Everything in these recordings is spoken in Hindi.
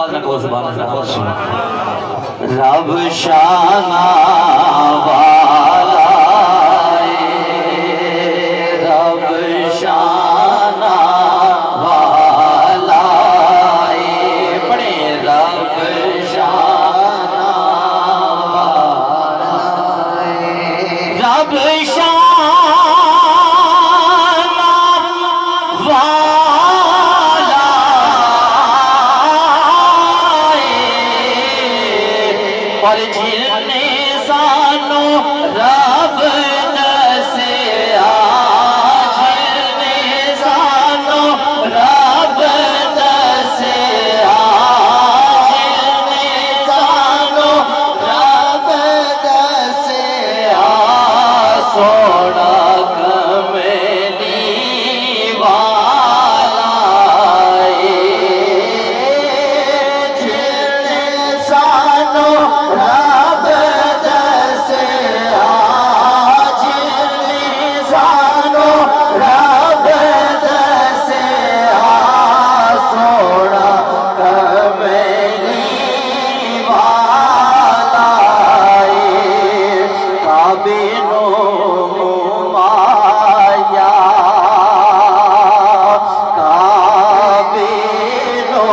आवाज ना कहो सुभान अल्लाह। रब शाना वाला रब शाना वाला पढ़े रब शाना वाला रब शाना वाला पर जिन्ने सानू रब दसिया जिन्ने सानू रब दसिया जिन्ने सानू रब दसिया सोना कमली वाला जिन्ने सानू रब दसिया जिन्ने सानू रब दसिया सोना कमली वाला काबे नो माया काबे नो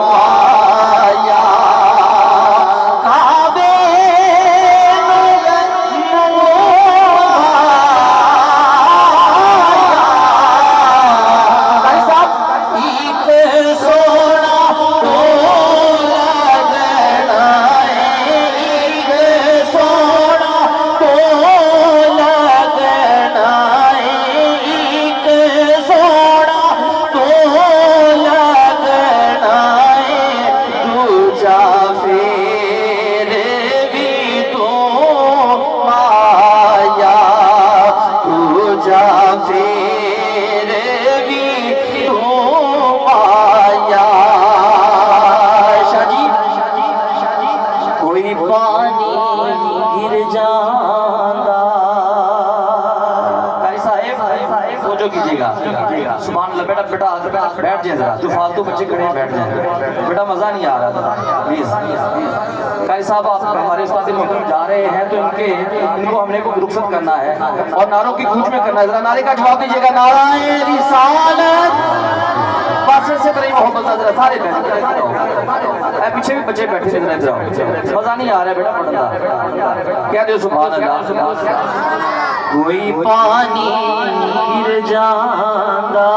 माया काबे नो भाई साहब एक सोना तो लगना एक सोना तो लगना एक सोना तो लगना दूजा फिर भी तो माया दूजा फिर भी तो माया शाजी कोई पानी गिर जाता कारी साहेब सोचो कीजिएगा सुभान अल्लाह बेटा बेटा बैठ जाए जरा जो फालतू बच्चे खड़े हैं बैठ जाए बेटा मजा नहीं आ रहा था प्लीज कारी साहब आप हमारे उस्ताद मोहतरम जा रहे हैं तो इनको हमने को रुखसत करना है और नारों की गूंज में करना है जरा नारे का जवाब दीजिएगा नाराए रिसालत बस से करीब मोहब्बत जरा सारे बैठे पीछे भी बच्चे बैठे थे जरा मजा नहीं आ रहा है बेटा पढ़ना क्या दो सुभान अल्लाह कोई पानी गिर जाता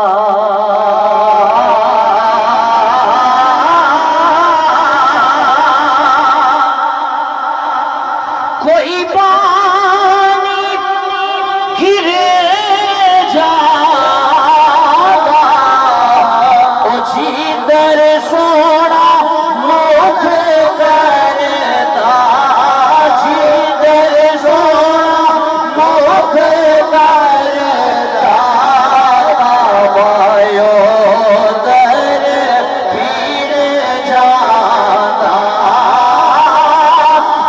कोई पानी गिर जाता ओ जिधर सोना मुख करता जिधर सोना मुख करता वायो दर फिर जाता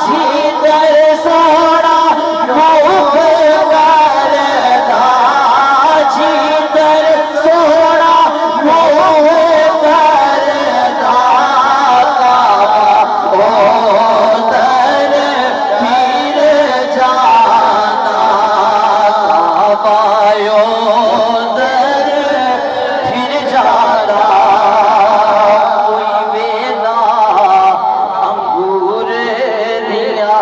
जिधर सोना मुख करता जिधर सोना मुख करता ओ दर फिर जाता वायो दर फिर जाता कोई वेला अंगूर दिया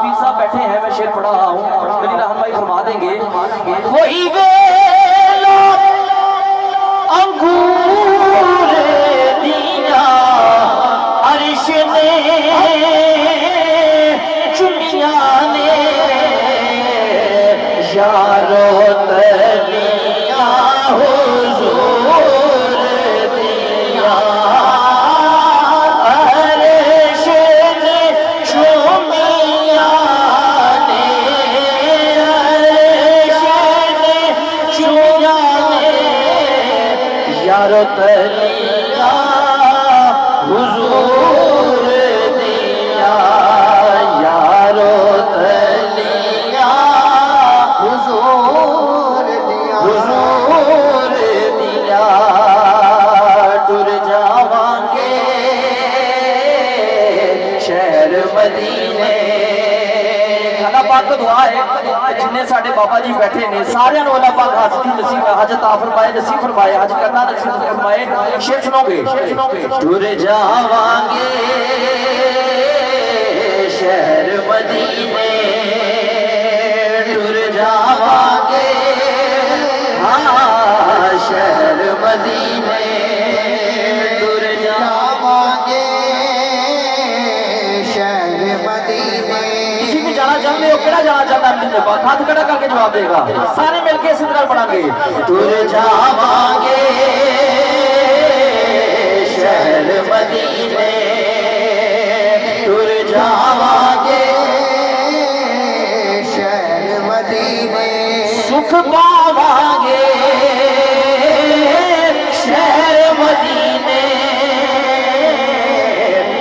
पीसा बैठे हैं मैं शेर पढ़ा रहा हूँ मेरी रहनुमाई फरमा देंगे कोई वेला अंगूर दिया अर्श ने चुनिया ने यारो तलिया हुजूर दिया अर्श ने चुनिया ने अर्श ने चुनिया ने यारो तलिया हुजूर दिया यारो तलिया हुजूर दिया जिन्ने साडे बाबा जी बैठे ने सारियां नूं अल्लाह पाक हज दी नसीब हज अता फरमाए, नसीब फरमाए, हज करना नसीब फरमाए। शेर सुनोगे? टुर जावांगे शहर मदीने, टुर जावांगे हाँ शहर मदीने, टुर जावांगे शहर मदीने। किसी भी जाना चाहते हो, केड़ा जाना चाहता है मदीने पाक? हाथ खड़ा करके जवाब देगा, सारे मिलके इसी तरह पढ़ांगे। टुर जावांगे शहर मदीने, टुर जावांगे शहर मदीने, सुख पावांगे शहर मदीने,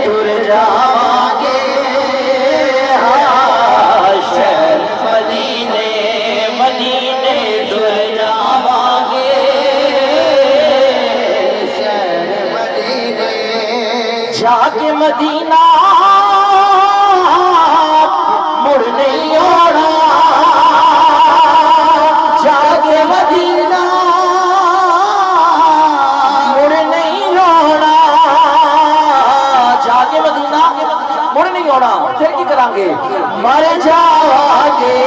टुर जावांगे हाँ शहर मदीने, मदीने टुर जावांगे शहर मदीने। जाके मदीना मुड़ नहीं आना, जाके मदीना मुड़ नहीं आना, जाके मदीना मुड़ नहीं आना। फिर की करांगे? मर जावांगे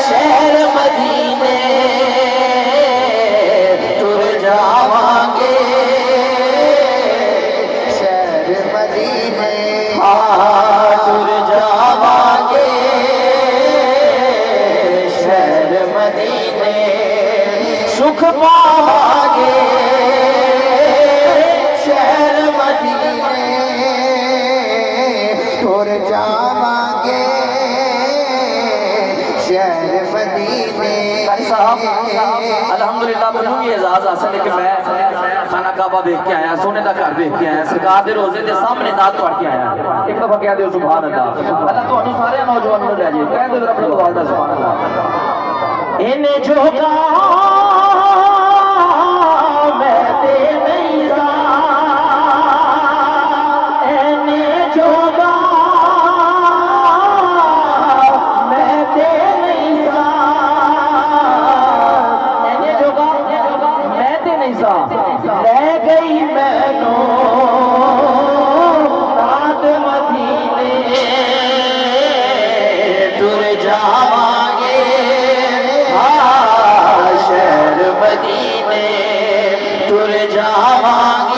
शहर मदीने, टुर जावांगे शहर मदीने, हाँ टुर जावांगे शहर मदीने, सुख पावांगे शहर मदीने, टुर जावांगे शहर मदीने। साहब अल्हम्दुलिल्लाह मैनू भी एजाज हासिल है कि मैं खाना काबा देख के आया, सोने का घर देख के आया, सरकार के रोजे के सामने नात पढ़ के आया। एक दफा कह दो सुभान अल्लाह। अल्लाह तुहानू सारे नौजवानों को ले जाए, कह दो अपने दुआ दा सुभान अल्लाह। इन्हें जोगा मैं ते नहीं सा, इन्हें जोगा मैं ते नहीं सा, इन्हें जोगा मैं ते नहीं सा, ले गई मैनू रात मदीने, टुर जावांगे हाँ शहर मदीने, टुर जावांगे